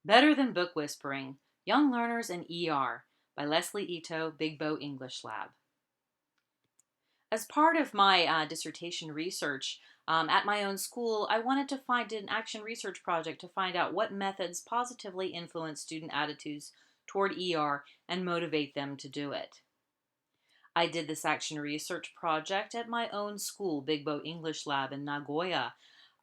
Better Than Book Whispering, Young Learners in ER by Lesley Ito, Big Bow English Lab. As part of my dissertation research at my own school, I wanted to find an action research project to find out what methods positively influence student attitudes toward ER and motivate them to do it. I did this action research project at my own school, Big Bow English Lab in Nagoya.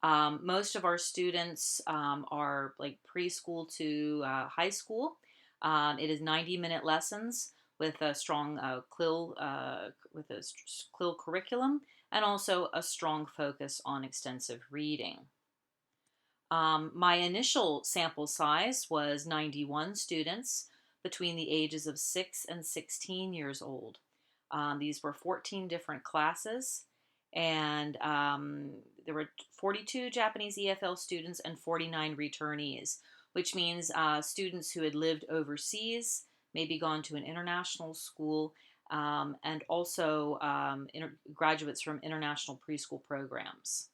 Most of our students are like preschool to high school. It is 90-minute lessons with a strong CLIL curriculum and also a strong focus on extensive reading. My initial sample size was 91 students between the ages of 6 and 16 years old. These were 14 different classes, and there were 42 Japanese EFL students and 49 returnees, which means students who had lived overseas, maybe gone to an international school, and also graduates from international preschool programs.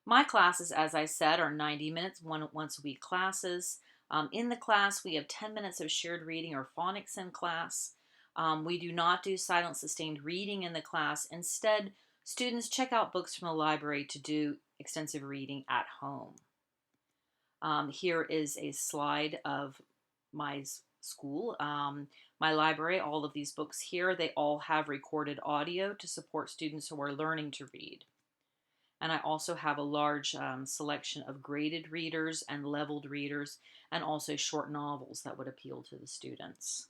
My classes, as I said, are 90 minutes, once a week classes. In the class, we have 10 minutes of shared reading or phonics in class. We do not do silent sustained reading in the class. Instead, students check out books from the library to do extensive reading at home. Here is a slide of my school. My library, all of these books here, they all have recorded audio to support students who are learning to read. And I also have a large selection of graded readers and leveled readers, and also short novels that would appeal to the students.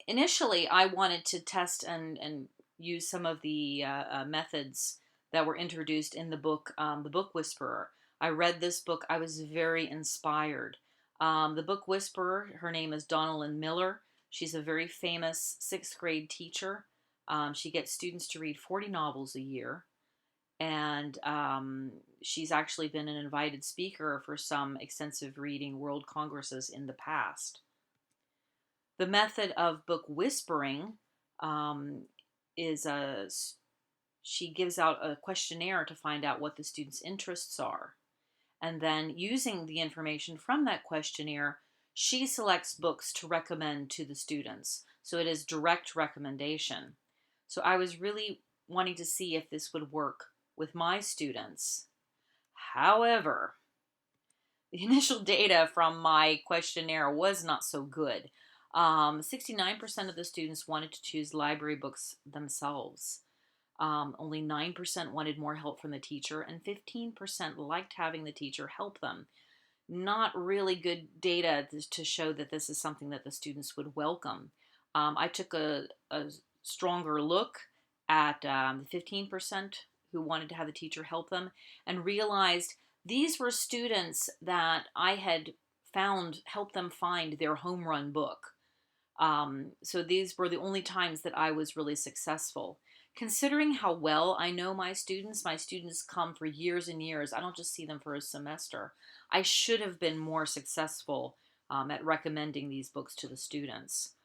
Initially, I wanted to test and use some of the methods that were introduced in the book, The Book Whisperer. I read this book. I was very inspired. The Book Whisperer, her name is Donalyn Miller. She's a very famous sixth grade teacher. She gets students to read 40 novels a year. And she's actually been an invited speaker for some extensive reading world congresses in the past. The method of book whispering she gives out a questionnaire to find out what the students' interests are. And then using the information from that questionnaire, she selects books to recommend to the students. So it is direct recommendation. So I was really wanting to see if this would work with my students. However, the initial data from my questionnaire was not so good. 69% of the students wanted to choose library books themselves. Only 9% wanted more help from the teacher, and 15% liked having the teacher help them. Not really good data to show that this is something that the students would welcome. I took a stronger look at the 15% who wanted to have the teacher help them and realized these were students that I had found helped them find their home run book. So these were the only times that I was really successful. Considering how well I know my students come for years and years. I don't just see them for a semester. I should have been more successful at recommending these books to the students.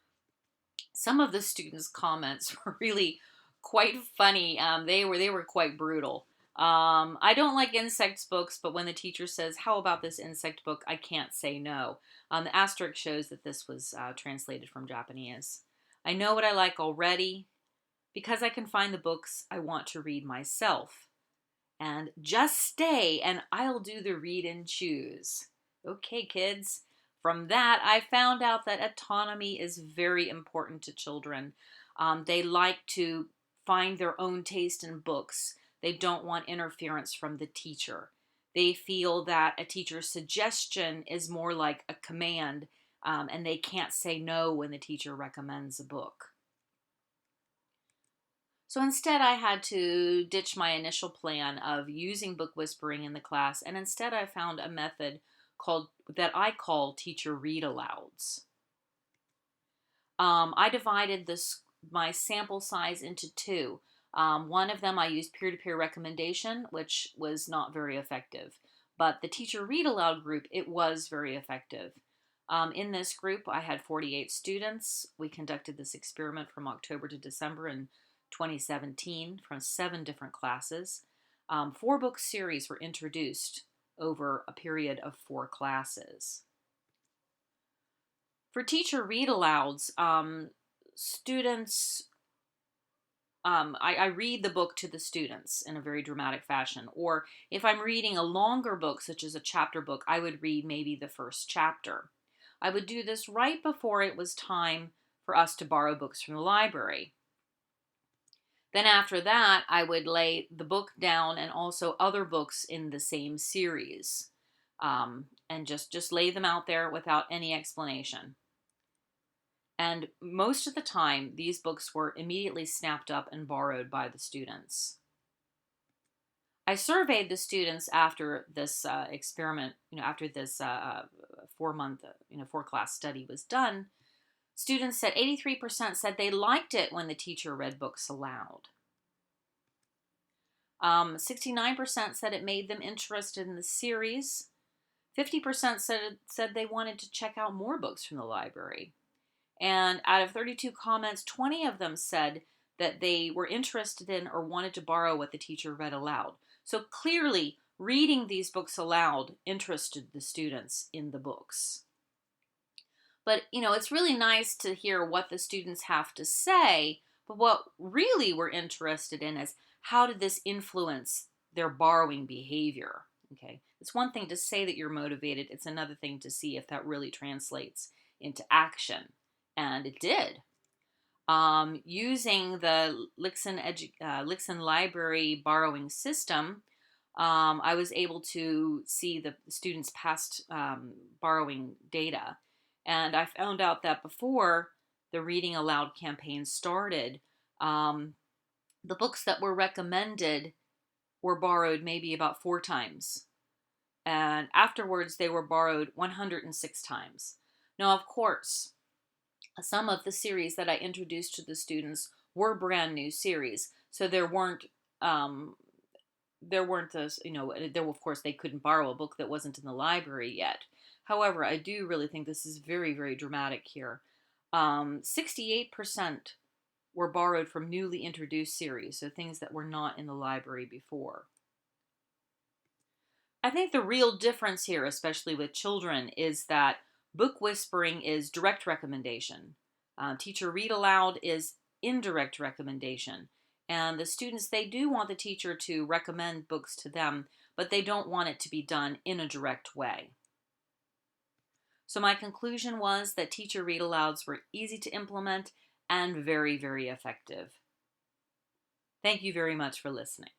Some of the students' comments were really quite funny. They were quite brutal. I don't like insect books, but when the teacher says, "How about this insect book?" I can't say no. The asterisk shows that this was translated from Japanese. I know what I like already because I can find the books I want to read myself. And just stay and I'll do the read and choose. Okay, kids. From that, I found out that autonomy is very important to children. They like to find their own taste in books. They don't want interference from the teacher. They feel that a teacher's suggestion is more like a command, and they can't say no when the teacher recommends a book. So instead, I had to ditch my initial plan of using book whispering in the class, and instead I found a method that I call Teacher Read Alouds. I divided my sample size into two. One of them I used peer-to-peer recommendation, which was not very effective. But the Teacher Read Aloud group, it was very effective. In this group, I had 48 students. We conducted this experiment from October to December in 2017 from 7 different classes. 4 book series were introduced over a period of 4 classes. For Teacher Read Alouds, students, I read the book to the students in a very dramatic fashion. Or if I'm reading a longer book, such as a chapter book, I would read maybe the first chapter. I would do this right before it was time for us to borrow books from the library. Then after that, I would lay the book down and also other books in the same series, and just lay them out there without any explanation. And most of the time, these books were immediately snapped up and borrowed by the students. I surveyed the students after this experiment, after this 4-month, 4-class study was done. Students said 83% said they liked it when the teacher read books aloud. 69% said it made them interested in the series. 50% said they wanted to check out more books from the library. And out of 32 comments, 20 of them said that they were interested in or wanted to borrow what the teacher read aloud. So clearly, reading these books aloud interested the students in the books. But, it's really nice to hear what the students have to say, but what really we're interested in is how did this influence their borrowing behavior? Okay, it's one thing to say that you're motivated. It's another thing to see if that really translates into action. And it did. Using the Lixon Library borrowing system, I was able to see the students' past borrowing data. And I found out that before the Reading Aloud campaign started, the books that were recommended were borrowed maybe about 4 times. And afterwards, they were borrowed 106 times. Now, of course, some of the series that I introduced to the students were brand new series. So there weren't those, of course, they couldn't borrow a book that wasn't in the library yet. However, I do really think this is very, very dramatic here. 68% were borrowed from newly introduced series, so things that were not in the library before. I think the real difference here, especially with children, is that book whispering is direct recommendation. Teacher Read Aloud is indirect recommendation. And the students, they do want the teacher to recommend books to them, but they don't want it to be done in a direct way. So my conclusion was that Teacher Read Alouds were easy to implement and very, very effective. Thank you very much for listening.